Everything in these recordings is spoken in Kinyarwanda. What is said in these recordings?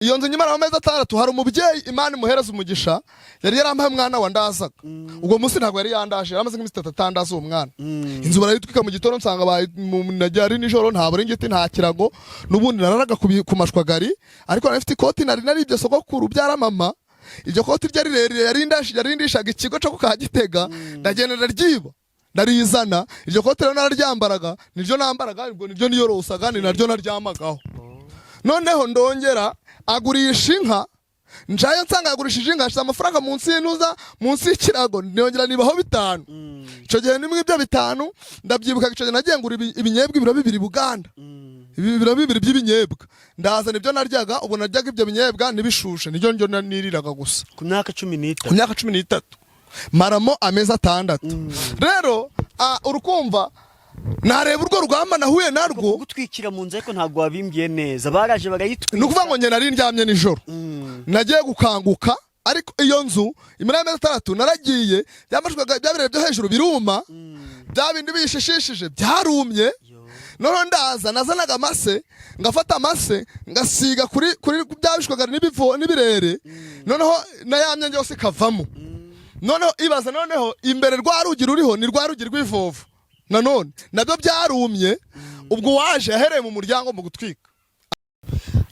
iyo nzu nyimara amezi 6 hari umubyeyi Imana imuhereza umugisha yari yarampaye umwana wa ndazaga ubwo munsi ntabwo yari yandashe amaze nk'imisi 3 atandaza uwo mwana inzu barayitwika mu gitondo nsanga najyari nijoro nta buringiti nta kirago nubundi nararaga ku mashwagari ariko nafite ikoti nari ibyo sogokuru byara mama iryo koti ryari rirerire yarindishaga ikigo cyo kukagitega ndagenda naryiba narizana iryo koti rero nararyambaraga niryo nambaraga ubwo niryo niyorosaga ni naryo naryamagaho noneho ndongera agurisha inka njaye nsanga agurishije inka ashaka amafaranga munsi y'intuza munsi y'ikirago ndongera nibaho 5 ico gihe nimwe ibyo 5 ndabyibuka ico gihe nagiye ngura ibinyebwa ibiro 2 Buganda ibiro 2 by'ibinyebwa ndaza nibyo naryaga ubwo naryaga ibyo binyebwa nibishushe niryo njyo niriraga gusa ku myaka 13 ku myaka 13 maramo ameza 6 rero urukumva nareba urwo rwamba nahuye narwo gutwikira mu nzu ariko ntago wabimbye neza baraje barayitwika nukuvuga ngo nge nari ndyamye nijoro nagiye gukanguka ariko iyo nzu imira amezi 6 naragiye byamashwaga byabire byo hejuru biruma byabindi bishishishije byarumye none ndaza nazanaga amase ngafata amase ngasiga kuri byabishwaga n'ibivo n'ibirere noneho nayamye yose kavamo noneho ibaza noneho imbere rwarugi ruriho ni rwarugi rw'ivovo nanone nabyo byarumye ubwo waje yahereye mu muryango mu gutwika.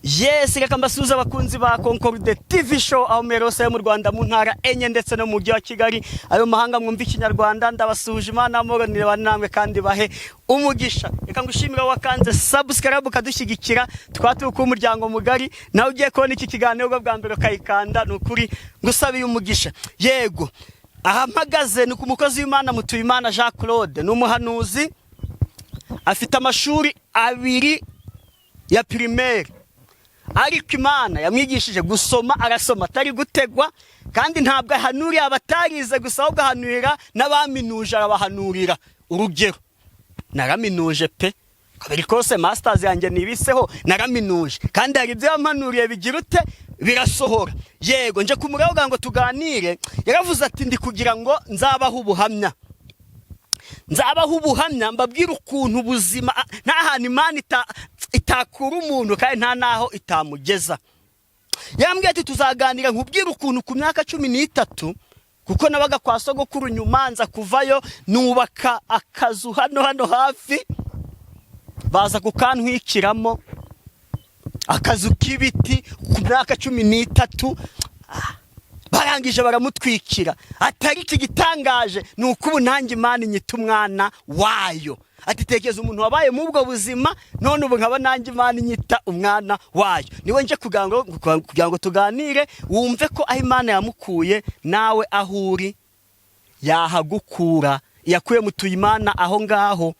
Yes, reka mbasuza abakunzi ba Concorde TV show aho merose mu Rwanda mu ntara enye ndetse no mu mujyi wa Kigali ayo mahanga mwumva ikinyarwanda ndabasuje Imana amoranire banamwe kandi bahe umugisha. Reka ngushimira wakanze subscribe kadushyigikira twatuka umuryango mugari nawe ugiye kubona iki kiganiro bwa mbere kayikanda nukuri ngusabiye umugisha. Yego ahamagaze ni ku mukozi w'Imana Mutuyimana Jean Claude n'umuhanuzi afite amashuri 2 ya primaire ariko Imana yamwigishije gusoma arasoma atari gutegwa kandi ntabwo ahanuriye abatarize gusa ahubwo ahanurira n'abaminuje arabahanurira. Urugero naraminuje pe kabiri kose masters yanjye nibiseho naraminuje kandi hari ibyo yamanuriye bigira ute birasohora. Yego nje kumureba ngo tuganire yaravuze ati ndi kugira ngo nzabaho ubuhamya mbabwira ukuntu ubuzima nta hantu Imana itakura umuntu kandi nta naho itamugeza. Yambwiye ati tuzaganira nkubwira ukuntu ku myaka 13 kuko nabaga kwa sogokuru nyumanza kuvayo nubaka akazu hano hafi baza kukantwikiramo akazu k'ibiti ku myaka 13 barangije baramutwikira atari kigitangaje nuko ubu nanjye Imana inyita umwana wayo ati tekeza umuntu wabaye mu bwo buzima none ubu nkaba nanjye Imana inyita umwana wayo. Niwe nje kugira ngo tuganire wumve ko aho Imana yamukuye nawe ahuri yahagukura yakuye Mutuyimana aho ngaho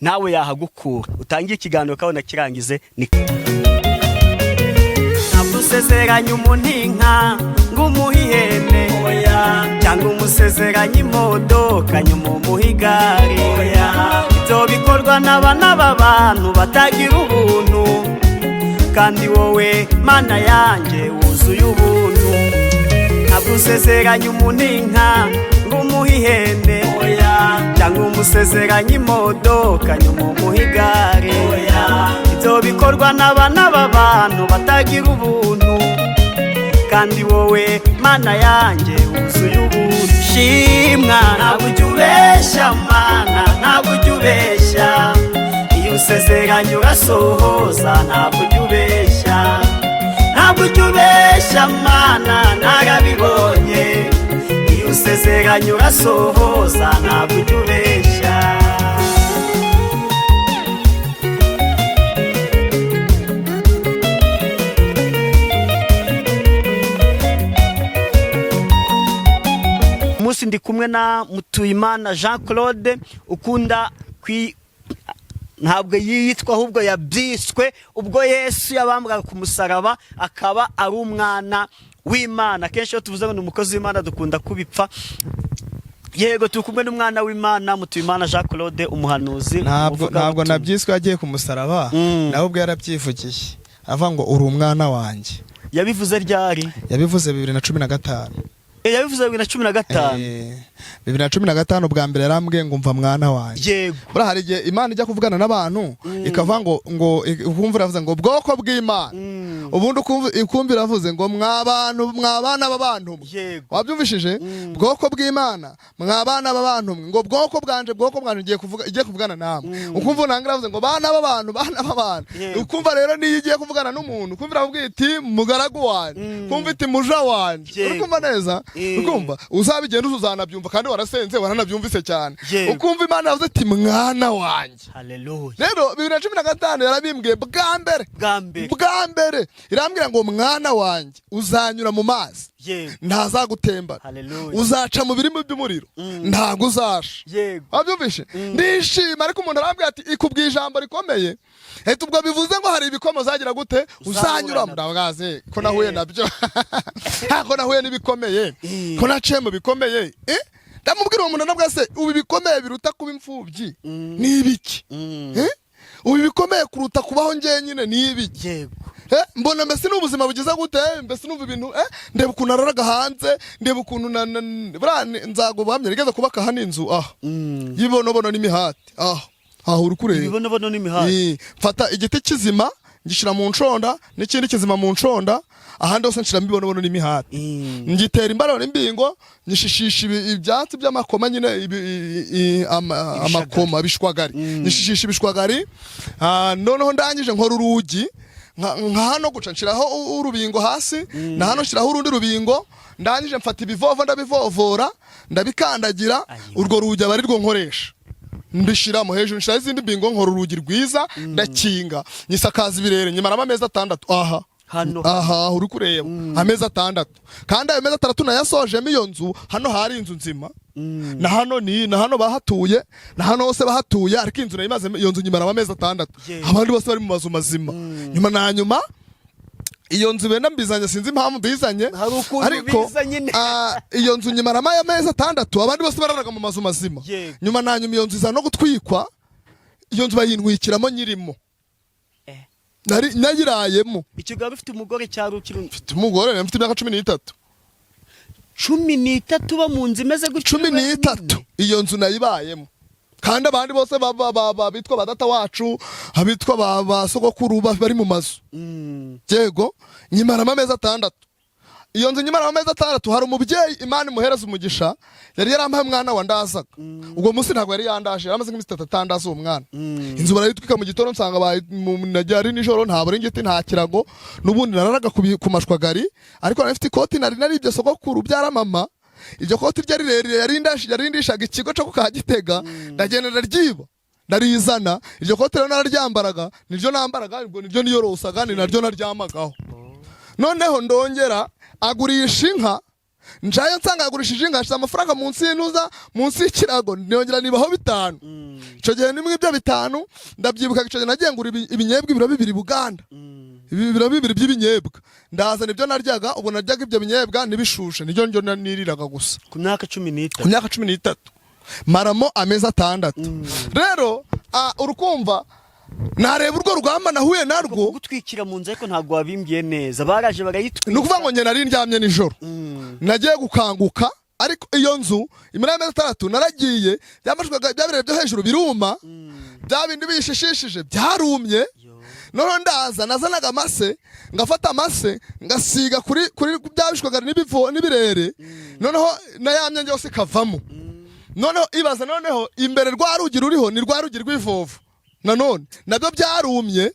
nawe yahagukura. Utangiye ikiganiro kabona kirangize ni Usezeranya umuntinka ngumuhihene oya cyangwa umusezeranya imodoka nyuma umuhigari oya ibyo bikorwa n'abana b'abantu batagira ubuntu kandi wowe Mana yanjye wuzuye ubuntu. Ntabwo usezeranya umuntinka ngumuhihene oya cyangwa umusezeranya imodoka nyuma umuhigari oya ibyo bikorwa n'abana b'abantu batagira ubuntu kandi wowe Mana yanjye wuzuye ubuntu. Shimwa ntabwo ujya ubeshya Mana ntabwo ujya ubeshya iyo usezeranye urasohoza ntabwo ujya ubeshya Mana narabibonye iyo usezeranye urasohoza ntabwo ujya ubeshya. Musi ndi kumwe na Mutuyimana Jean Claude ukunda ntabwo yitwa ahubwo yabyiswe ubwo Yesu yabambwaga ku musaraba akaba ari umwana w'Imana. Kenshi iyo tuvuze ngo ni umukozi w'Imana dukunda kubipfa. Yego tukumwe n'umwana w'Imana Mutuyimana Jean Claude umuhanuzi. Ntabwo nabyiswe yagiye ku musaraba nawe ubwo yarabyivugiye avuga ngo uri umwana wanjye. Yabivuze ryari? Yabivuze 2015. yabivuze 2015. 2015 bwa mbere yarambwiye ngo umva mwana wanjye. Yego. Bura hari igihe Imana ijya kuvugana n'abantu ikavuga ngo ukumva iravuze ngo bwoko bw'Imana. Ubundi ukumva iravuze ngo mwabana b'abantu. Wabyumvishije? Bwoko bw'Imana mwabana b'abantu ngo bwoko bwanje igiye kuvugana namwe. Ukumva unangira iravuze ngo bana b'abantu. Ukumva rero niyo igiye kuvugana n'umuntu ukumva iravuga iti mugaragu wanjye. Ukumva iti muja wanjye. Ukumva neza? Ukumva uzabigenda uzanabyumva kandi warasenze waranabyumvise cyane. Ukumva Imana yavuze ati mwana wanjye. Haleluya. Rero 2015 yarabimbwiye bwa mbere irambwira ngo mwana wanjye uzanyura mu mazi ntazagutembana, uzaca mu birimo by'umuriro ntago uzasha. Wabyumvishe? Ndishima ariko umuntu arambwira ati ikubwiye ijambo rikomeye, hete ubwo bivuze ngo hari ibikomo zagira gute uzanyuramo. Ndabwaze ko nahuye nabyo ko nahuye n'ibikomeye, ko naciye mu bikomeye. Ndamubwira uwo muntu nabwase ubu bikomeye biruta kuba imfubyi ni ibiki? Ubu bikomeye kuruta kubaho njyenyine ni ibiki? Mbona mbese n'ubuzima bugize gute, mbese numva ibintu ndeba ukuntu araraga hanze, ndeba ukuntu nzagobamye rigeze kubaka hano inzu yibonobono n'imihati uri kureba ibibonobono n'imihati. Mfata igiti kizima ngishira mu nshonda n'ikindi kizima mu nshonda, ahandi hose nshira mbibonobono n'imihati, ngitera imbaro n'imbingo, nyishishisha ibyatsi by'amakoma nyine amakoma bishwagari, nyishishisha ibishwagari. Noneho ndangije nkora urugi nka hano guca nshiraho urubingo hasi na hano nshiraho urundi rubingo, ndangije mfata ibivovo ndabivovora ndabikandagira, urwo rugi aba ari rwo nkoresha. Ndishiramo hejuru nshira izindi mbingo nkora urugi rwiza ndakinga, nyisakaza ibirere nyimaramo amezi 6 hano uri kureba amezi 6, kandi ayo mezi 6 nayasojemo iyo nzu. Hano hari inzu nzima na hano bahatuye na hano hose bahatuye, ariko inzu nayimaze iyo nzu nyimaramo amezi 6, abandi bose bari mu mazu mazima. Nyuma iyo nzu benda mbizanye sinzi impamvu bizanye, ariko iyo nzu nyimaramo amezi 6 abandi bose bararaga mu mazu mazima. Nyuma iyo nzu iza no gutwikwa, iyo nzu bayintwikiramo nyirimo nayirayemo. Ikigabo bifite umugore cyarukira. Mfite umugore mfite imyaka 13. 13 ba mu nzu imeze gutyo. 13 iyo nzu nayibayemo, kandi abandi bose bitwa badata wacu, abitwa ba sogokuru bari mu mazu. Yego nyimaramo amezi 6. Iyo nzu nyimaramo amezi 6 hari umubyeyi Imana imuhereza umugisha yari yarampaye umwana wa ndazaga. Ubwo munsi ntabwo yari yandashe, yaramaze nk'imisi 3 ndaza uwo mwana. Inzu barayitwika mu gitondo nsanga najyari nijoro nta buringiti nta kirago, n'ubundi nararaga ku mashwagari, ariko nafite ikoti nari ibyo sogokuru byara mama. Iryo koti ryari rirerire yarindishaga ikigo cyo kukagitega, ndagenda ndaryiba ndarizana. Iryo koti rero nararyambaraga, niryo nambaraga, ubwo niryo niyorosaga, ni naryo naryamagaho. Noneho ndongera agurisha inka, njayo nsanga agurishije inka, ashyize amafaranga munsi y'intuza, munsi y'ikirago, ndongera nibaho 5. Icyo gihe nimwe ibyo 5 ndabyibuka, icyo gihe nagiye ngura ibinyebwa ibiro 2 Buganda, ibiro 2 by'ibinyebwa, ndazana ibyo naryaga. Ubwo naryaga ibyo binyebwa nibishushe, niryo niriraga gusa ku myaka 13 maramo amezi 6. Rero urukumva nareba urwo rugamba nahuye narwo gutwikira mu nzu, ariko ntabwo wabimbwiye neza. Baraje barayitwika. Nukuvuga ngo nari ndyamye nijoro, nagiye gukanguka, ariko iyo nzu imara amezi 6 naragiye, byamashwaga byabire byo hejuru biruma, bya bindi bishishishije byarumye. Noneho ndaza nazanaga amase, ngafata amase ngasiga kuri byabishwaga n'ibirere, noneho nayamye yose kavamo. Noneho ibaza, noneho imbere rwa rugi ruriho ni rwa rugi rw'ivovo, nanone nabyo byarumye.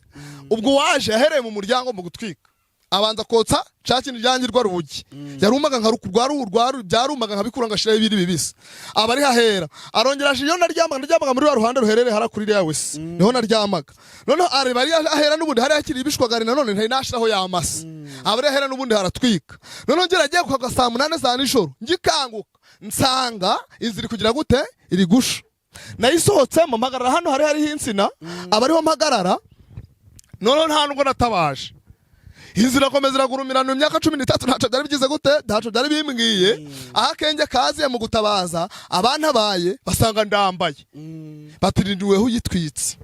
Ubwo waje yahereye mu muryango mu gutwika, abanza kotsa cakindi ryangirwa rugi, yarumaga nka rukugwaru byarumaga nkabikura ngashira ibiri bibisi, abari hahera. Arongera aje iyo naryamaga muri wa ruhande ruherere hara kuri Lewis, niho naryamaga. Noneho ari bari ahera n'ubundi hari hakiri ibishwagari, nanone ntari nashiraho yamasa, abari ahera n'ubundi haratwika. Noneho ngera agiye kwa saa 8 za nijoro, ngikanguka nsanga inzira kugira gute iri gusha. Nayisohotsemo mpagarara hano hari insina, abariho mpagarara. Noneho nta nubwo natabaje, inzira komeza iragurumirana mu myaka 13 ntaco byari bigize gute, ntaco byari bimbwiye. Akenge kaziye mu gutabaza, abantu baye basanga ndambaye, batirindiweho yitwitse.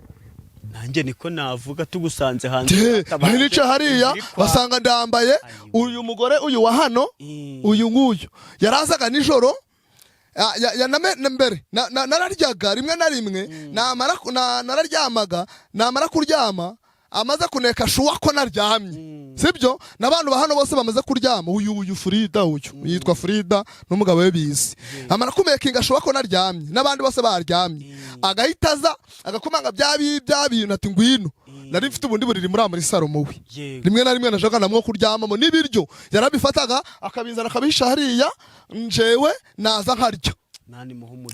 nanjye niko navuga tugusanze hanze nice hariya basanga ndambaye uyu mugore uyu wa hano uyu nguyu yarazaga nijoro mbere nararyaga rimwe na rimwe nararyamaga namara kuryama amaze kuneka shuwa ko naryamye sibyo n'abantu bahano bose bamaze kuryama uyu Frida uyu yitwa Frida n'umugabo we bizi amara kumekinga shuwa ko naryamye n'abandi bose baryamye agahitaza agakomanga bya bintu ati ngwino nari mfite ubundi buriri muri Salomo we rimwe na rimwe najaga namwe kuryamamo n'ibiryo yarabifataga akabizana akabihisha hariya njewe naza nkarya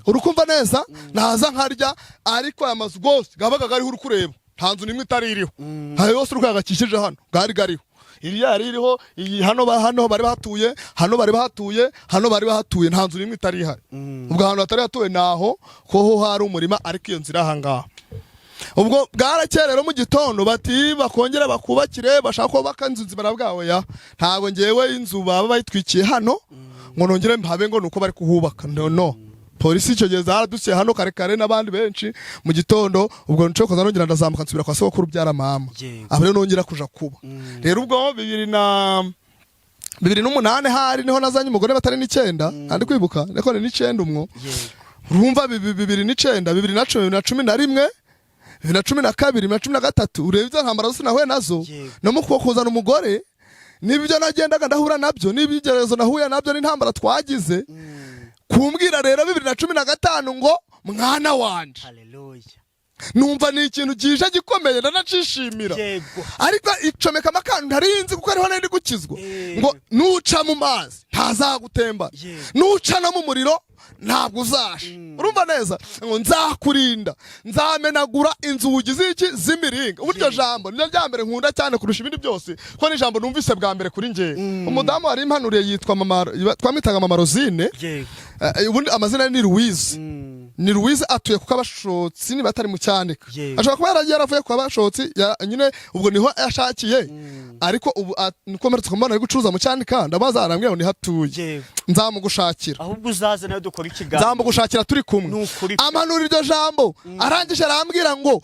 urukumva neza naza nkarya ariko aya mazu gose gabaga gariho urukureba ntanzu nimwe itaririho hayo yose urukagakikije hano gariho iriya yaririho iyi hano bari bahatuye hano bari bahatuye ntanzu nimwe itari ihari ubwo ahantu hatari hatuye naho ko hari umurima ariko iyo nzira ahangaha ubwo bwarakerero mu gitondo bati bakongera bakubakire bashaka ko bakanzuzi barabwawe ya ntago ngewe inzu baba bayitwikiye hano ngo nongere mpabe ngo nuko bari kuhubaka no polisi icyo gihe zaradusiye hano kare n'abandi benshi mu gitondo ubwo nco koza nongera ndazamuka nsubira kwa sokuru byara mama aho nongera kuja kuba rero ubwo 2008 hari niho nazanye umugore batari n'icenda kandi kwibuka niko ni n'icenda umwo urumva 2009 2011 2012 2013 urebye nkambara zose nahuye nazo no mu kuzana umugore nibyo nagendaga ndahura nabyo nibigerezo nahuye nabyo n'intambara twagize kumbwira rero 2015 ngo mwana wanje haleluya numva ni ikintu gije gikomeye ndanacishimira ariko icomeka makantu ntarinzi kuko ariho nari gukizwa ngo nuca mu mazi ntazagutemba nuca no mu muriro ntabwo uzasha urumva neza ngo nzakurinda nzamenagura inzugi z'iki z'imiringa uburyo jambo niryo ryambere nkunda cyane kurusha ibindi byose ko ni jambo numvise bwa mbere kuri ngiye umudamu ari impanuriye yitwa mama twamitaga mama Rosine ubundi amazina ni Louise atuye kuko abashotsi ni batari mu cyanika ashobora kuba yaravuye ku abashotsi nyine ubwo niho yashakiye ariko ubu nikomeretse kumbona ari gucuruza mu cyanika ndabaza arambwira ngo ni hatuye nzamugushakira ahubwo uzaze nayo dukora ikiganiro nzamugushakira turi kumwe amanura iryo jambo arangije arambwira ngo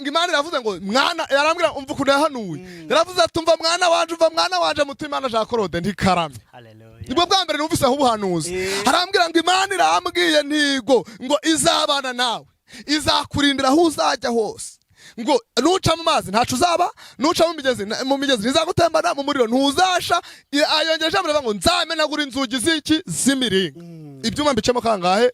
Imana iravuze ngo mwana yarambwira umva ukuntu yahanuye yaravuze ati umva mwana wanje mutima na Jakorode ndikarame nibwo bwa mbere numvise aho ubuhanuzi arambwira ngo Imana irambwiye ntigo ngo izabana nawe izakurindira aho uzajya hose ngo nuca mu mazi ntacu uzaba nuca mu migezi ntizagutembana mu muriro ntuzasha ayongeje amureba ngo nzamenagura inzugi z'iki z'imiringa ibyuma mbicemo kangahe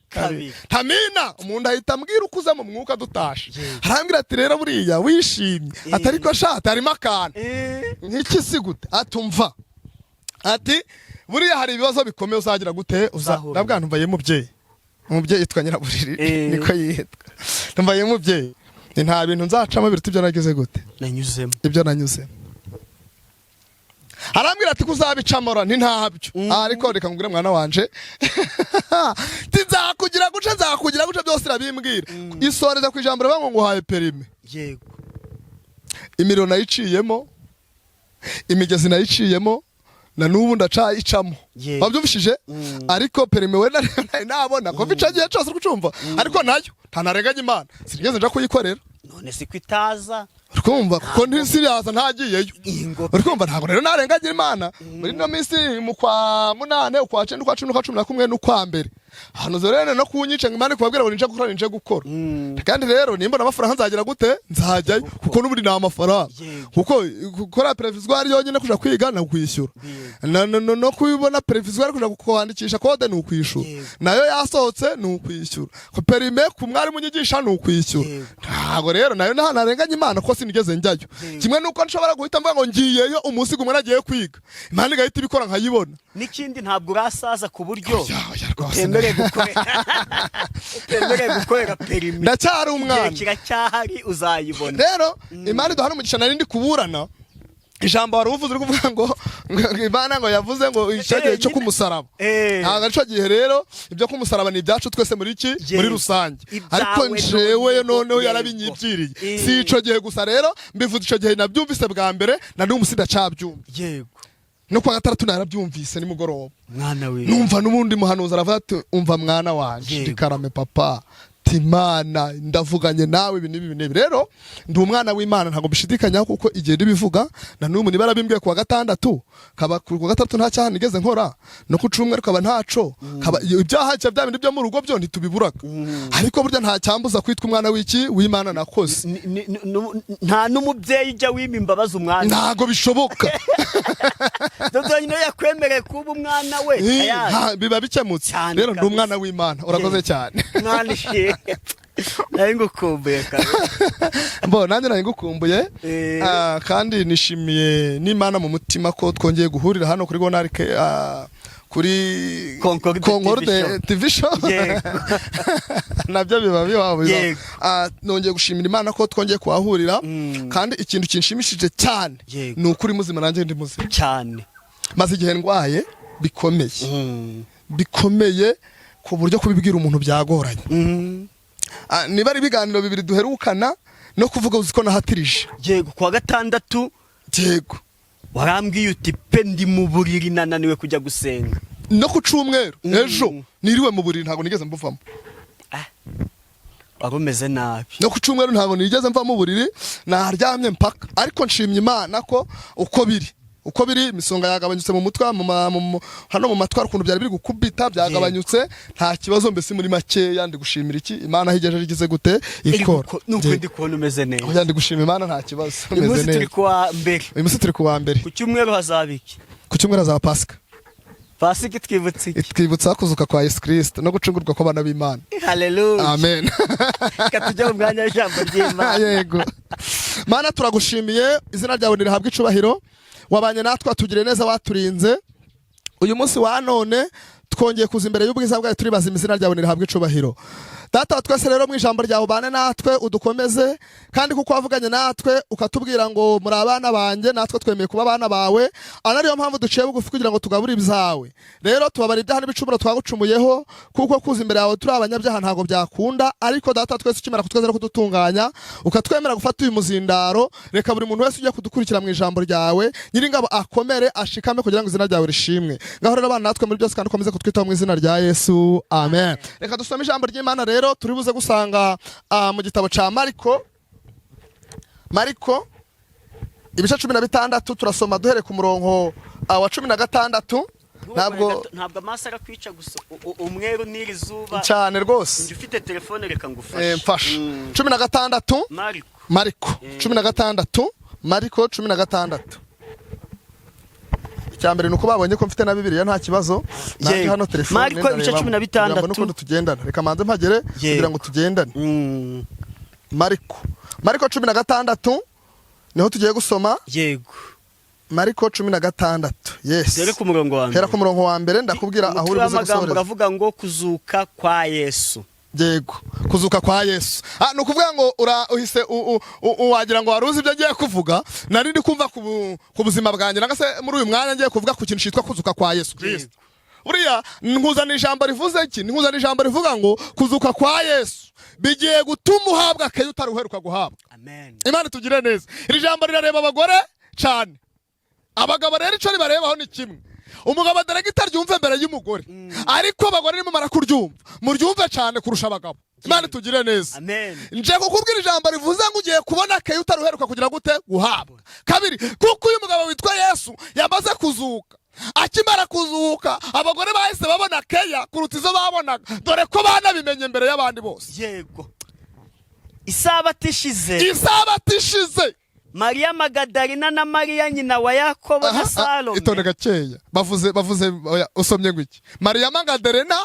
tamina umuntu ahita ambwira ukuze mu mwuka dutashe arambwira ati rero buriya wishimye atari ko shata harimo akantu nk'iki si gute atumva ati buriya hari ibibazo bikomeye uzagira gute ndabwa ntumvaye umubyeyi yitwa Nyiraburiri niko yitwa ntumvaye umubyeyi nta bintu nzacamo biruta ibyo nageze gute nanyuzemo ibyo nanyuzemo arambwira ati kuzabicamora ntabyo ariko reka ngure mwana wanje nzakugira guce byose irabimbwira isoreza ku ijambo bango nguhaye perime yego imiriro nayiciyemo imigezi nayiciyemo na nubu ndacayicamo babyumvishije ariko perime we nabona ko bica giye cyose kucumva ariko nayo ntanarenganya Imana sinigeze nja kuyikorera none si kwitaza urumva kuko ntiziraza ntagiyeyo urumva ntago rero narenganya Imana muri no minsi mu kwa 8 ukwa 9 ukwa 10 ukwa 11 n'ukwa mbere hano zorene no kunyica Imana kubabwira ngo ninje gukora kandi rero nimba n'amafaranga nzagira gute nzajyayo kuko n'uburi na amafaranga kuko gukora previsoire yonyine kuja kwiga na kwishyura no kubibona previsoire kuja kwandikisha kode ni ukwishura nayo yasohotse ni ukwishyura ko perime ku mwari munyigisha ni ukwishyura ntago rero nayo ntanarenganya Imana ko sinigeze njyayo kimwe nuko nshobora guhita mvuga ngo ngiyeyo umunsi gumwe nagiye kwiga Imana igahita ibikora nkayibona n'ikindi ntabwo urasaza ku buryo utemere gukorera perime ndacyari umwana kiracyahari uzayibona rero Imana iduhana umugisha narindi kuburana ijambo wari uvuze uri kuvuga ngo Imana ngo yavuze ngo icyagiye cyo kumusaraba ntabwo arico gihe rero ibyo kumusaraba ni ibyacu twese muri rusange ariko njewe noneho yarabinyibwiriye si ico gihe gusa rero mbivuze ico gihe nabyumvise bwa mbere na n'ubu sidacabyumva yego no kwa gatandatu narabyumvise ni mugoroba mwana we numva n'ubundi muhanuza aravuga ati umva mwana wanje ndikarame papa ati Imana ndavuganye nawe ibi n'ibi rero ndi umwana w'Imana ntago bishidikanyaho kuko igihe ndibivuga na n'ubu niba arabimbwiye ku wa gatandatu kaba ku wa gatatu nta cyaha nigeze nkora no ku cyumweru kaba ntaco kaba ibyaha cya bya bindi byo mu rugo byo ntitubiburaga ariko burya nta cyambuza kwitwa umwana w'Imana nakoze nta n'umubyeyi ujya wima imbabazi umwana ntago bishoboka dodo nyine yakwemereye kuba umwana we biba bikemutse rero ndi umwana w'Imana urakoze cyane mwana she nari ngukumbuye mbo nanjye nari ngukumbuye kandi nishimiye n'Imana mu mutima ko twongeye guhurira hano kuri Gonarike kuri Concorde TV show nabyo biba bibabuza nongeye gushimira Imana ko twongeye kuhahurira kandi ikintu kinshimishije cyane ni ukuri muzima nanjye ndi muzima cyane maze igihe ndwaye bikomeye ku buryo kubibwira umuntu byagoranye niba ari ibiganiro bibiri duherukana no kuvuga uziko nahatirije yego kwa gatandatu yego warambwiye uti pe ndi mu buriri nananiwe kujya gusenga no ku cyumweru ejo niriwe mu buriri ntago nigeze mbuvamo warumeze nabi no ku cyumweru ntago nigeze mva mu buriri naryamye mpaka ariko nshimye Imana ko uko biri imisonga yagabanyutse mu mutwe hano mu matwara ukuntu byari biri gukubita byagabanyutse nta kibazo mbese muri make yandi gushimira iki Imana higeje igize gute ikora nuko ndi kubona umeze neza yandi gushimira Imana nta kibazo umeze neza uyu munsi turi kuwa mbere ku cyumweru hazabiki ku cyumweru hazaba Pasika twibutsa kuzuka kwa Yesu Kristo no gucungurwa kw'abana b'Imana haleluya amen katujya mu mwanya w'ijambo ry'Imana yego Mana turagushimiye izina ryawe nirihabwe icubahiro wabanye natwe atugire neza waturinze uyu munsi wa none twongeye kuza imbere y'ubwiza bwawe turibaza izina ryawe nirihabwe icubahiro data twese rero mu ijambo ryawe bane natwe udukomeze kandi kuko wavuganye natwe ukatubwira ngo muri abana banjye natwe twemeye kuba abana bawe anariyo mpamvu duciye bugufi kugira ngo tugabure ibyawe rero tubabara ibyaha n'ibicumuro twagucumuyeho kuko kuza imbere yawe turi abanyabyaha ntago byakunda ariko data twese ukimara kutweza no kudutunganya ukatwemera gufata uyu muzindaro reka buri muntu wese ujye kudukurikira mu ijambo ryawe nyiringabo akomere ashikame kugira ngo izina ryawe rishimwe ngaho rero abana natwe muri byose kandi ukomeze kutwitaho mu izina rya Yesu amen reka dusome ijambo ry'Imana rero turi buze gusanga mu gitabo ca Mariko ibice 16 turasoma duhere ku murongo wa 16 ntabwo amaso arakwica gusa umweru n'iri zuba cyane rwose ufite telefone reka ngufashe mfasha 16 Mariko 16 Mariko 16 cyambere nuko babonye ko mfite na Bibiliya nta kibazo naje hano telefone Mariko ibice 16 nuko tugendana reka manze mpagere kugira ngo tugendane Mariko 16 niho tugiye gusoma yego Mariko 16 yes dere ku murongo wa mbere hera ku murongo wa mbere ndakubwira aho uri buze gusoreza uravuga ngo kuzuka kwa Yesu yego kuzuka kwa Yesu nukuvuga ngo uhise wagira ngo waruzi ibyo agiye kuvuga nari ndi kumva ku buzima bwanjye nagase muri uyu mwanya ngiye kuvuga ku kintu cyitwa kuzuka kwa Yesu Kristo uriya nkuzana ijambo rivuze iki nkuzana ijambo rivuga ngo kuzuka kwa Yesu bigiye gutuma uhabwa keyo utaruheruka guhabwa amen Imana tugire neza iri jambo rirareba abagore cyane abagabo rero ico ribarebaho ni kimwe umugabo adaragita ryumve mbere y'umugore ariko abagore nimumara kuryumva muryumve cyane kurusha abagabo Imana tugire neza amen nje kukubwira ijambo rivuze ngo ugiye kubona keyo utaruheruka kugira gute guhabwa kabiri kuko uyu mugabo witwa Yesu yamaze kuzuka akimara kuzuka abagore bahise babona keya kuruta izo babonaga dore ko banabimenye mbere y'abandi bose yego Isabato ishize Maria Magdalena na Maria nyina wa Yakobo na Salome itonde gakeya bavuze usomye ngwiki Maria Magdalena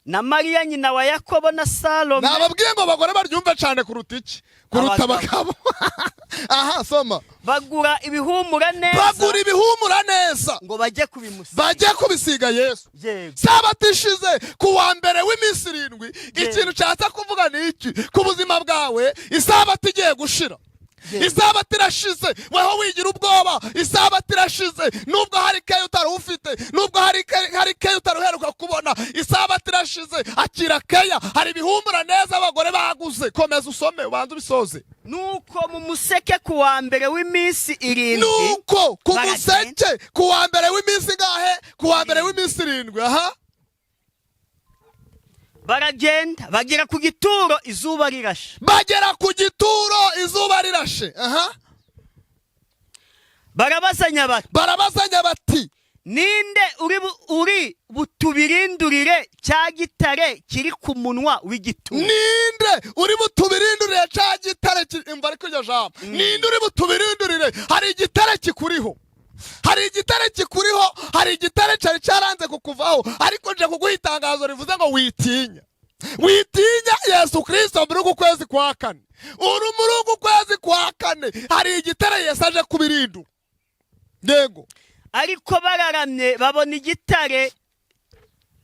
na Maria nyina wa Yakobo na Salome nababwiye ngo abagore baryumve cyane kuruta iki kuruta abagabo aha soma bagura ibihumura neza ngo bajye kubisiga Yesu yego Sabato ishize ku wa mbere w'iminsi 7 ikintu cyatsa kuvuga ni iki ku buzima bwawe isabato igiye gushira isabato irashize weho wigira ubwoba isabato irashize nubwo hari keyo utarufite nubwo hari keyo utaruheruka kubona isabato irashize akira keya hari ibihumura neza abagore baguze komeza usome ubanze ubisoze nuko mu museke ku wa mbere w'iminsi 7 nuko ku museke ku wa mbere w'iminsi ngahe ku wa mbere w'iminsi 7 aha baragenda bagera ku gituro izuba rirashe. bagera ku gituro izuba rirashe. barabazanya bati ninde uri butubirindurire cya gitare kiri ku munwa w'igituro? ninde uri butubirindurire cya gitare imva ariko iryo jambo ninde uri butubirindurire? hari igitare kikuriho, hari igitare kikuriho, hari igitare cyari cyaranze kukuvaho, ariko nje kuguha itangazo rivuze ngo witinya. witinya Yesu Kristo muri uku kwezi kwa kane. uri muri uku kwezi kwa kane hari igitare Yesu aje kubirindura. yego. ariko bararamye babona igitare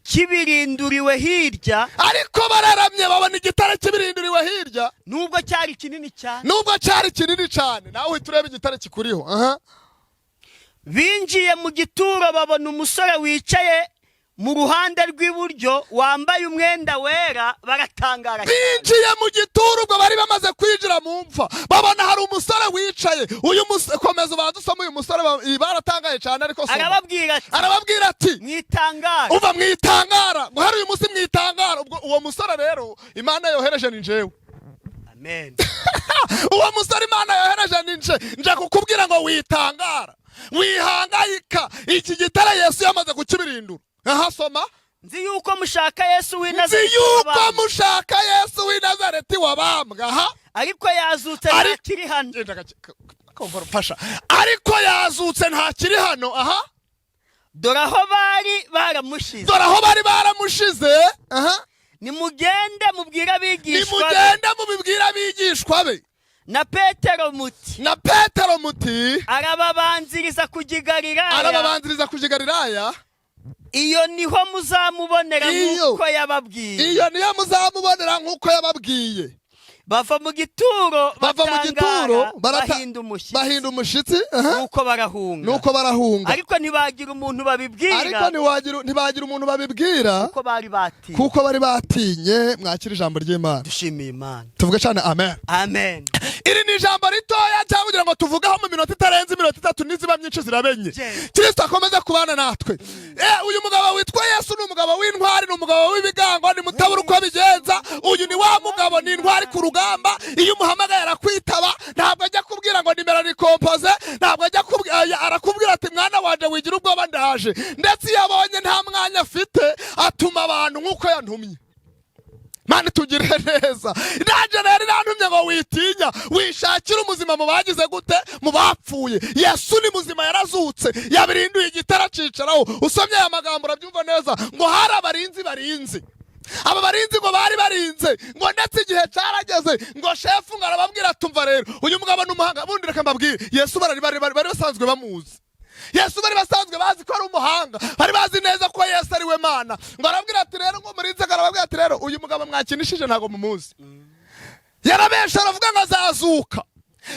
kibirinduriwe hirya. ariko bararamye babona igitare kibirinduriwe hirya. nubwo cyari kinini cyane. nubwo cyari kinini cyane. nawe uhita ureba igitare kikuriho. binjiye mu gituro babona umusore wicaye mu ruhande rw'iburyo wambaye umwenda wera. baratangara. binjiye mu gituro ubwo bari bamaze kwinjira mu mva babona hari umusore wicaye. uyu musore komeza ubanza usoma uyu musore baratangaye cyane. ariko arababwira ati mwitangara. umva mwitangara ngo hari uyu munsi mwitangara. ubwo uwo musore rero Imana yohereje ni njyewe. amen. uwo musore Imana yohereje ni nje kukubwira ngo witangara wihangayika. iki gitare Yesu yamaze kukibirindura. soma. nzi yuko mushaka Yesu w'i Nazareti. nzi yuko mushaka Yesu w'i Nazareti wabambwe. ariko yazutse ntakiri hano. ariko yazutse ntakiri hano. dore aho bari baramushize. dore aho bari baramushize. nimugende mubwire abigishwa be. nimugende mubibwire abigishwa be. na Petero muti arababanziriza kujya i Galilaya. arababanziriza kujya i Galilaya. iyo niho muzamubonera nk'uko yababwiye. iyo niyo muzamubonera nk'uko yababwiye. bava mu gituro bahinda umushyitsi. nuko barahunga. ariko ntibagira umuntu babibwira. ntibagira umuntu babibwira kuko bari batinye. mwakira ijambo ry'Imana. dushimiye Imana. tuvuge cyane amen. amen. iri ni ijambo ritoya cyangwa kugira ngo tuvugeho mu minota itarenze iminota 3 n'iziba myinshi zirabenye. Kristo akomeze kubana natwe. uyu mugabo witwa Yesu ni umugabo w'intwari, ni umugabo w'ibigango, ni mutabura uko abigenza. uyu ni wa mugabo, ni intwari ku rugamba. iyo umuhamagaye arakwitaba. ntabwo ajya kubwira ngo nimero ni kompoze. ntabwo ajya arakubwira ati mwana wanje wigira ubwoba ndaje. ndetse iyo abonye nta mwanya afite atuma abantu nk'uko yantumye. Mana tugire neza. Naje rero nantumye ngo witinya wishakira umuzima mu bagize gute, mu bapfuye. Yesu ni muzima yarazutse, yabirinduye igitara cicaraho. usomye aya magambo urabyumva neza ngo hari abarinzi. aba barinzi ngo bari barinze ngo ndetse igihe cyarageze ngo shefu ngo arababwira tumva rero uyu mugabo n'umuhanga. bundi reka mbabwire Yesu bari basanzwe bamuzi. Yesu bari basanzwe bazi ko ari umuhanga, bari bazi neza ko Yesu ari we Mana. ngo arabwira ati rero ngo murinze arababwira ati rero uyu mugabo mwakinishije ntago mumuzi. yarabesha aravuga ngo azazuka.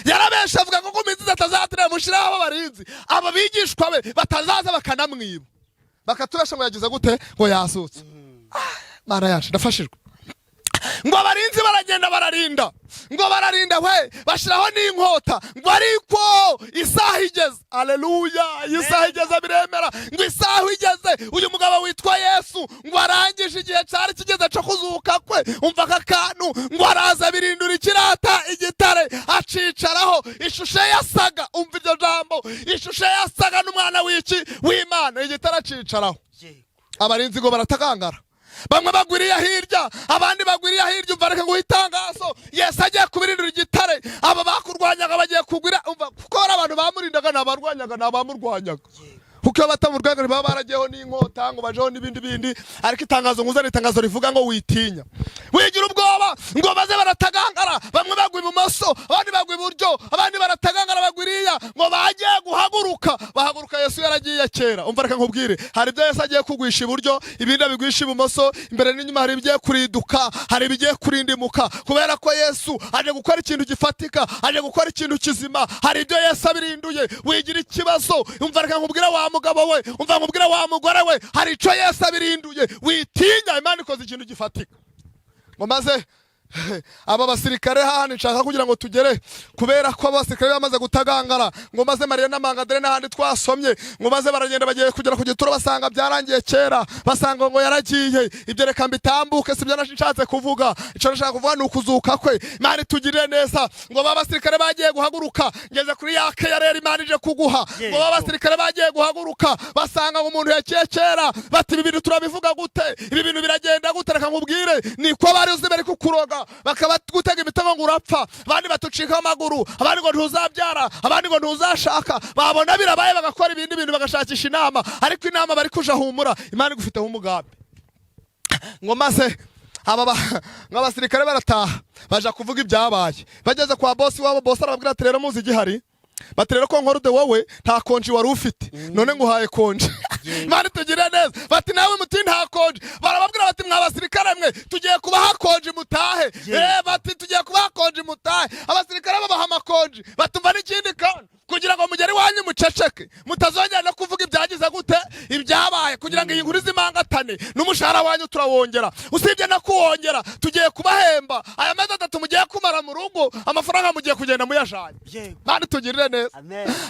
yarabesha avuga ngo kuminzi atazatira mushiraho aba barinzi. aba bigishwa be batazaza bakanamwiba. bakatubesha ngo yagize gute ngo yasutse. Mana yacu ndafashijwe. ngo abarinzi baragenda bararinda. ngo bararinda we bashiraho n'inkota. ngo ariko isaha igeze. Haleluya. isaha igeze biremera. ngo isaha igeze uyu mugabo witwa Yesu ngo arangije igihe cyari kigeze cyo kuzuka kwe. umva aka kantu ngo araza birindura ikirata igitare acicaraho. ishusho yasaga, umva iryo jambo, ishusho yasaga n'umwana w'Imana. igitare acicaraho. abarinzi ngo baratakangara. bamwe bagwiriye hirya, abandi bagwiriye hirya. umva reka ngo itangazo Yesu agiye kubirindura igitare. aba bakurwanyaga bagiye kugwira. umva kuko hari abantu bamurindaga n'abarwanyaga n'abamurwanyaga. kuko batamurwanyaga baba baragiyeho n'inkota ngo bajeho n'ibindi. ariko itangazo nguzana itangazo rivuga ngo witinya wigira ubwoba. ngo baze baratagangara. bamwe bagwa ibumoso, abandi bagwa iburyo, abandi baratagangara bagwiriya. ngo bagiye guhaguruka. bahaguruka Yesu yaragiye kera. umva reka nkubwire hari ibyo Yesu agiye kugwisha iburyo, ibindi abigwisha ibumoso, imbere n'inyuma hari ibigiye kuriduka, hari ibigiye kurindimuka. kubera ko Yesu aje gukora ikintu gifatika, aje gukora ikintu kizima. hari ibyo Yesu abirinduye. wigira ikibazo. umva reka nkubwire wa mugabo we, umva nkubwire wa mugore we, hari ico Yesu abirinduye. witinya, Imana ikoze ikintu gifatika. ngo maze aba basirikare hahandi nshaka kugira ngo tugere, kubera ko abasirikare bamaze gutagangara, ngo maze Mariya na Mangadere n'ahandi twasomye, ngo maze baragenda bagiye kugera ku gituro basanga byarangiye kera, basanga ngo yaragiye. Ibyo reka mbitambuke, sibyo nashatse kuvuga. Icyo nashaka kuvuga ni ukuzuka kwe. Imana itugirire neza. Ngo ba basirikare bagiye guhaguruka, ngeze kuri yake ya rero Imana ije kuguha. Ngo ba basirikare bagiye guhaguruka, basanga ngo umuntu yakiye kera, bati ibi bintu turabivuga gute, ibi bintu biragenda gute, reka nkubwire niko bari uzi bari kukuroga, bakabagutega imitego ngo urapfa, abandi batucika amaguru, abandi ngo ntuzabyara, abandi ngo ntuzashaka, babona birabaye bagakora ibindi bintu bagashakisha inama, ariko inama bari kuja humura, Imana igufiteho umugambi. Ngo maze abasirikare barataha baja kuvuga ibyabaye, bageze kwa bosi wabo, bosi arababwira ati rero muzi igihari, bati rero ko nkorude wowe nta konji wari ufite, none nguhaye konji. Imana itugirire neza. Bati nawe muti nta konji, barababwira bati mwa basirikare mwe tugiye kubaha konji mutahe. Bati tugiye kubaha konji mutahe. Abasirikare babaha amakonji, batumva n'ikindi kandi kugira ngo mugere wanyu muceceke, mutazongera no kuvuga ibyagize gute ibyabaye, kugira ngo iyi nkuru zimangatane, n'umushahara wanyu turawongera, usibye no kuwongera tugiye kubahemba aya mezi 3 mugiye kumara mu rugo, amafaranga mugiye kugenda muyajanye. Bandi tugirire neza.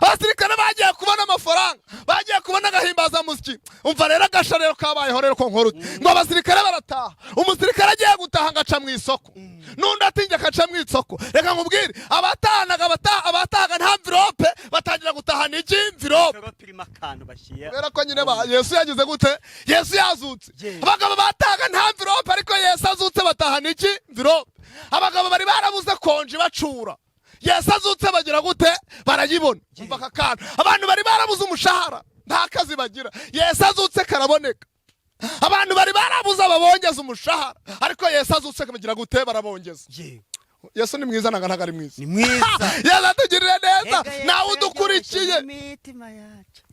Abasirikare bagiye kubona amafaranga, bagiye kubona agahimbaza musiki. Umva rero agasha rero kabayeho rero ko nkuru. Ngo abasirikare barataha, umusirikare agiye gutaha ngaca mu isoko, nundi atinje akaca mu isoko. Reka nkubwire, abatahaga nta envelope batangira gutahana iki envelope, kubera ko nyine Yesu yagize gute, Yesu yazutse. Abagabo batahaga nta envelope, ariko Yesu azutse batahana iki envelope. Abagabo bari barabuze konji bacura, Yesu azutse bagira gute, barayibona. Umva kakana, abantu bari barabuze umushahara nta kazi bagira, Yesu azutse karaboneka. Abantu bari barabuze ababongeza umushahara, ariko Yesu azutse bagira gute, barabongeza. Yesu ni mwiza nanga ntagari mwiza, ni mwiza. Yesu tugirire neza, nawe udukurikiye.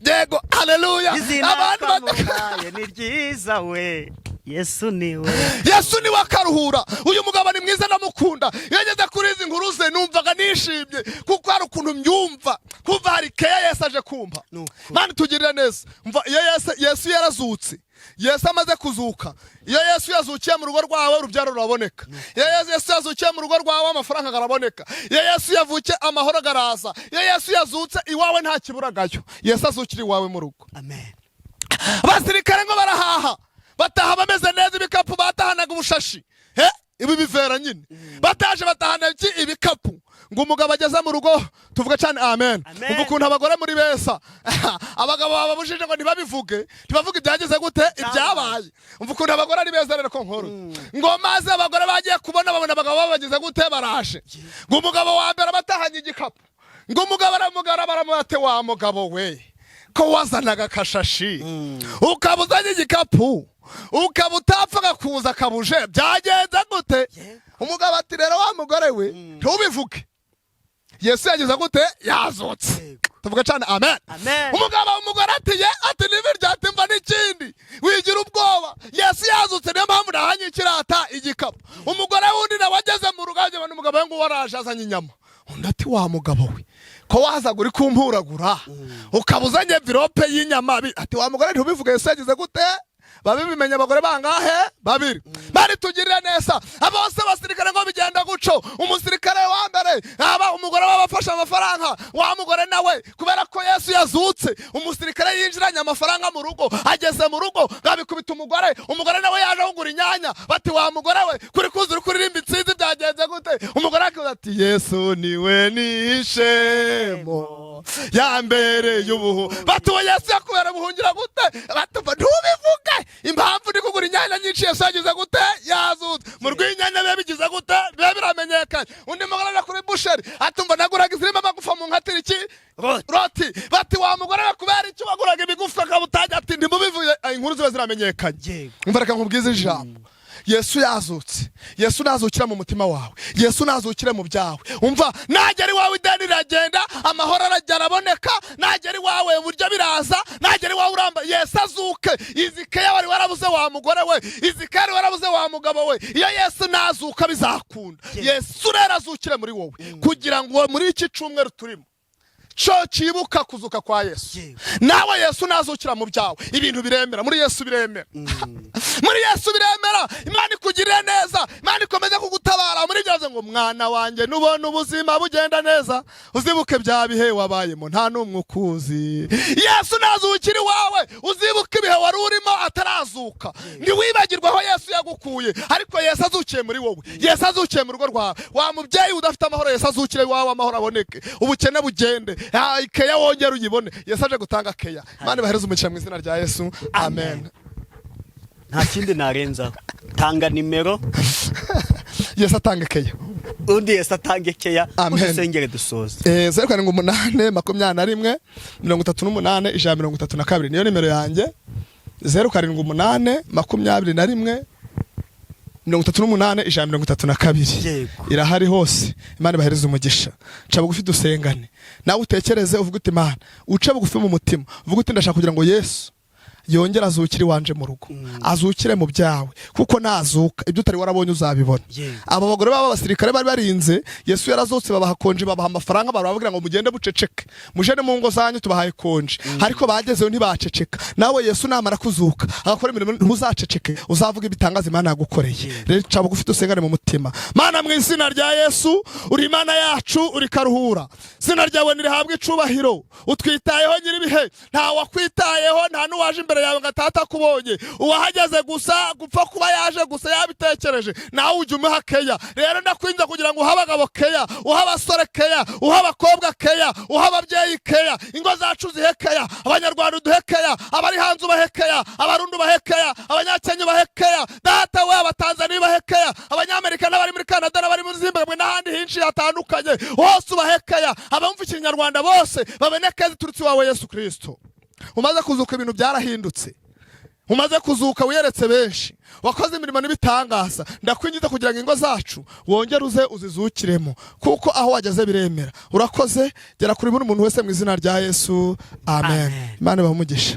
Yego, haleluya. Abantu bakamuhaye ni ryiza we, Yesu niwe akaruhura. Uyu mugabo ni mwiza ndamukunda. Iyo ngeze kuri izi nkuru ze numvaga nishimye, kuko hari ukuntu mbyumva, kuva hari keya Yesu aje kumva. Mani tugirire neza. Umva, iyo Yesu yarazutse, Yesu amaze kuzuka, iyo Yesu yazukiye mu rugo rwawe urubyaro ruraboneka, iyo Yesu yazukiye mu rugo rwawe amafaranga garaboneka, iyo Yesu yavukiye amahoro garaza, iyo Yesu yazutse iwawe nta kiburagayo. Yesu azukira iwawe mu rugo. Amen. Abasirikare ngo barahaha, bataha bameze neza, ibikapu batahanaga ubushashi, ibi bivera nyine, bataje batahana ibikapu. Ngo umugabo ageze mu rugo, tuvuga cyane amen. Umva ukuntu abagore muri besa, abagabo bababujije ngo ntibabivuge, ntibavuge ibyagize gute ibyabaye. Umva ukuntu abagore ari beza rero ko nkuru. Ngo maze abagore bagiye kubona, babona abagabo babagize gute, barashe. Ngo umugabo wa mbere batahanye igikapu, ngo umugabo aramugara baramwate, wa mugabo we ko wazanaga kashashi ukabuzanye igikapu, ukaba utapfaga kuza kabuje, byagenze gute? Umugabo ati rero wa mugore we ntubivuge, Yesu yagize gute, yazutse. Tuvuga cyane amen. Umugore ati nibi ryatemba n'ikindi, wigira ubwoba, Yesu yazutse, niyo mpamvu nahanye ikirata igikapu. Umugore wundi nawe ageze mu rugo, ajya n'umugabo we ngo waraje azanye inyama. Undi ati wa mugabo we ko wazaga uri kumpuragura, ukabuzanye envelope y'inyama, ati wa mugore ntubivuge, Yesu yagize gute, babimenya abagore bangahe, 2. Bari tugirire neza. Abose basirikare ngo bigenda guco, umusirikare wa mbere umugore wabafasha amafaranga, wa mugore nawe kubera ko Yesu yazutse, umusirikare yinjiranye amafaranga mu rugo, ageze mu rugo gabikubita umugore nawe yaje kugura inyanya, bati wa mugore we kuri kuzura kuririmba itsinzi byagenze gute? Umugore ati Yesu niwe nishemo ya mbere y'ubuhu, bati we Yesu yakubera buhungira gute? Batuva ntubivuge, impamvu ndi kugura inyanya nyinshi, Yesu yagize gute, yazutse. Mu rw'inyanya biba bigize gute, biba biramenyekanye. Undi mugore ari kuri busheri, atumva naguraga izirimo amagufa mu nkatira iki roti, bati wa mugore we kubera icyo waguraga ibigufa kabutajya, ati ndimubivuye, inkuru ziba ziramenyekanye. Umva reka nkubwize ijambo, Yesu yazutse. Yesu nazukira mu mutima wawe, Yesu nazukire mu byawe. Umva, nagera iwawe ideni riragenda, amahoro araboneka, nagera iwawe uburyo biraza, nagera iwawe uramba, Yesu azuke. Izikeya wari warabuze wa mugore we, izikeya wari warabuze wa mugabo we, iyo Yesu nazuka bizakunda. Yesu rero azukire muri wowe, kugira ngo muri iki cyumweru turimo, cyo kibuka kuzuka kwa Yesu. Nawe Yesu nazukira mu byawe ibintu biremera, muri Yesu biremera. Muri Yesu biremera, Imana ikugirire neza, Imana ikomeze kugutabara. Muri byaze ngo mwana wanjye nubona ubuzima bugenda neza uzibuke bya bihe wabayemo nta numwe ukuzi. Yesu nazukira iwawe uzibuke ibihe wari urimo atarazuka. Ntiwibagirwe aho Yesu yagukuye, ariko Yesu azukiye muri wowe, Yesu azukiye mu rugo rwawe. Wa mubyeyi udafite amahoro, Yesu azukire iwawe, amahoro aboneke, ubukene bugende, keya wongera uyibone. Yesu aje gutanga keya. Imana ibahereze umugisha mu izina rya Yesu, amen. Nta kindi narenzaho. Tanga nimero. Yesu atange keya. Undi Yesu atange keya. Udusengere dusoze. 0781 niyo nimero yanjye. 0781 irahari hose. Imana ibahereze umugisha. Ca bugufi dusengane. Nawe utekereze uvuga uti Imana, uca bugufi mu mutima uvuga uti ndashaka kugira ngo Yesu yongera azukire wanje mu rugo, azukire mu byawe, kuko nazuka ibyo utari warabonye uzabibona. Aba bagore baba basirikare bari barinze Yesu yarazutse, babaha konje, babaha amafaranga, barababwira ngo mugende buceceke, mujene mu ngo zanyu tubahaye konje. Ariko bagezeyo ntibaceceka. Nawe Yesu namara kuzuka agakora imirimo ntuzaceceke, uzavuga ibitangaza Imana yagukoreye. Rero ca bugufi dusengane mu mutima. Mana, mu izina rya Yesu, uri Imana yacu, uri karuhura, izina ryawe nirihabwe icubahiro. Utwitayeho nyiribihe, nta wakwitayeho, nta nuwaje imbere yawe ngatata kubonye. Uwahageze gusa gupfa kuba yaje gusa yabitekereje, nawe ujye umuha keya. Rero ndakwinze kugira ngo uha abagabo keya, uha abasore keya, uha abakobwa keya, uha ababyeyi keya, ingo zacu zihe keya, Abanyarwanda uduhe keya, abari hanze ubahe keya, Abarundi ubahe keya, Abanyakenya ubahe keya, data we Abatanzania ubahe keya, Abanyamerika n'abari muri Canada n'abari muri Zimbabwe n'ahandi hinshi hatandukanye hose ubahe keya. Abumva Ikinyarwanda bose baboneke ziturutse iwawe Yesu Kristo. Umaze kuzuka ibintu byarahindutse, umaze kuzuka wiyeretse benshi, wakoze imirimo n'ibitangaza. Ndakwinjiza kugira ngo ingo zacu wongere uze uzizukiremo, kuko aho wageze biremera. Urakoze, gera kuri buri muntu wese mu izina rya Yesu, amen. Imana ibahe umugisha.